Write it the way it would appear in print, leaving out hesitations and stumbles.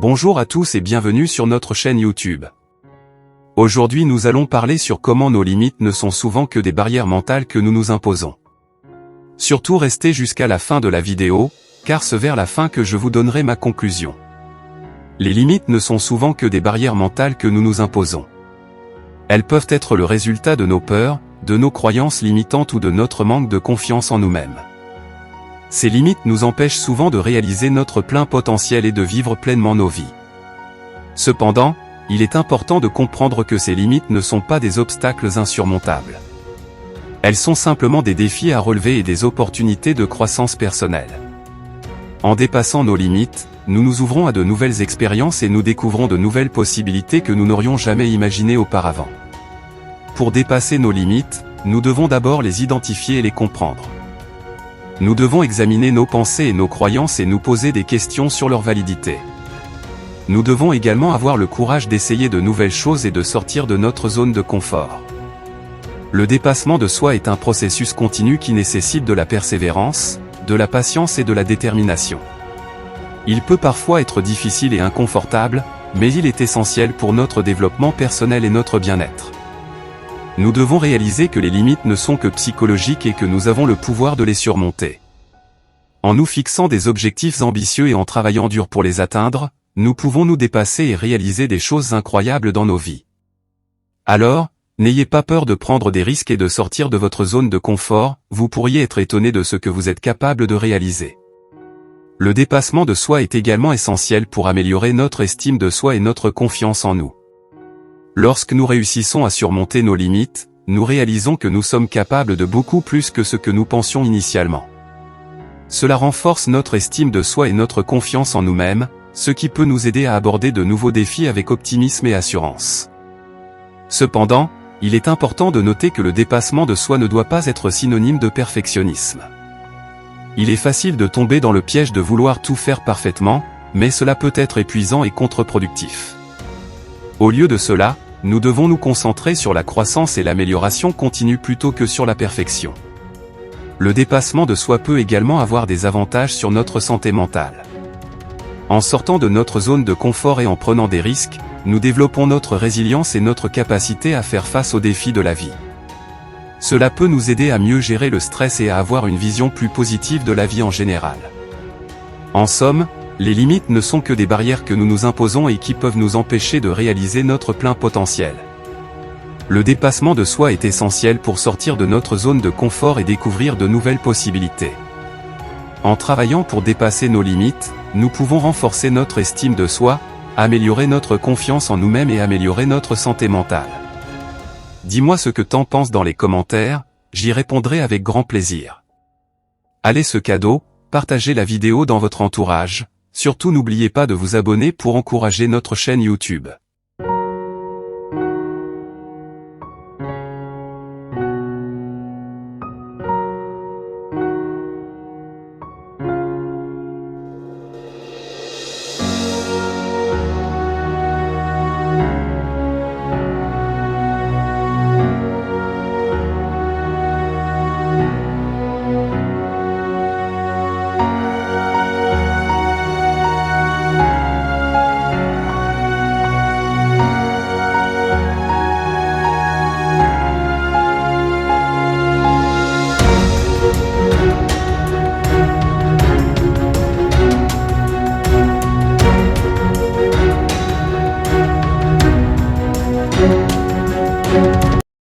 Bonjour à tous et bienvenue sur notre chaîne YouTube. Aujourd'hui nous allons parler sur comment nos limites ne sont souvent que des barrières mentales que nous nous imposons. Surtout restez jusqu'à la fin de la vidéo, car c'est vers la fin que je vous donnerai ma conclusion. Les limites ne sont souvent que des barrières mentales que nous nous imposons. Elles peuvent être le résultat de nos peurs, de nos croyances limitantes ou de notre manque de confiance en nous-mêmes. Ces limites nous empêchent souvent de réaliser notre plein potentiel et de vivre pleinement nos vies. Cependant, il est important de comprendre que ces limites ne sont pas des obstacles insurmontables. Elles sont simplement des défis à relever et des opportunités de croissance personnelle. En dépassant nos limites, nous nous ouvrons à de nouvelles expériences et nous découvrons de nouvelles possibilités que nous n'aurions jamais imaginées auparavant. Pour dépasser nos limites, nous devons d'abord les identifier et les comprendre. Nous devons examiner nos pensées et nos croyances et nous poser des questions sur leur validité. Nous devons également avoir le courage d'essayer de nouvelles choses et de sortir de notre zone de confort. Le dépassement de soi est un processus continu qui nécessite de la persévérance, de la patience et de la détermination. Il peut parfois être difficile et inconfortable, mais il est essentiel pour notre développement personnel et notre bien-être. Nous devons réaliser que les limites ne sont que psychologiques et que nous avons le pouvoir de les surmonter. En nous fixant des objectifs ambitieux et en travaillant dur pour les atteindre, nous pouvons nous dépasser et réaliser des choses incroyables dans nos vies. Alors, n'ayez pas peur de prendre des risques et de sortir de votre zone de confort, vous pourriez être étonné de ce que vous êtes capable de réaliser. Le dépassement de soi est également essentiel pour améliorer notre estime de soi et notre confiance en nous. Lorsque nous réussissons à surmonter nos limites, nous réalisons que nous sommes capables de beaucoup plus que ce que nous pensions initialement. Cela renforce notre estime de soi et notre confiance en nous-mêmes, ce qui peut nous aider à aborder de nouveaux défis avec optimisme et assurance. Cependant, il est important de noter que le dépassement de soi ne doit pas être synonyme de perfectionnisme. Il est facile de tomber dans le piège de vouloir tout faire parfaitement, mais cela peut être épuisant et contre-productif. Au lieu de cela, nous devons nous concentrer sur la croissance et l'amélioration continue plutôt que sur la perfection. Le dépassement de soi peut également avoir des avantages sur notre santé mentale. En sortant de notre zone de confort et en prenant des risques, nous développons notre résilience et notre capacité à faire face aux défis de la vie. Cela peut nous aider à mieux gérer le stress et à avoir une vision plus positive de la vie en général. En somme, les limites ne sont que des barrières que nous nous imposons et qui peuvent nous empêcher de réaliser notre plein potentiel. Le dépassement de soi est essentiel pour sortir de notre zone de confort et découvrir de nouvelles possibilités. En travaillant pour dépasser nos limites, nous pouvons renforcer notre estime de soi, améliorer notre confiance en nous-mêmes et améliorer notre santé mentale. Dis-moi ce que t'en penses dans les commentaires, j'y répondrai avec grand plaisir. Allez ce cadeau, partagez la vidéo dans votre entourage. Surtout n'oubliez pas de vous abonner pour encourager notre chaîne YouTube.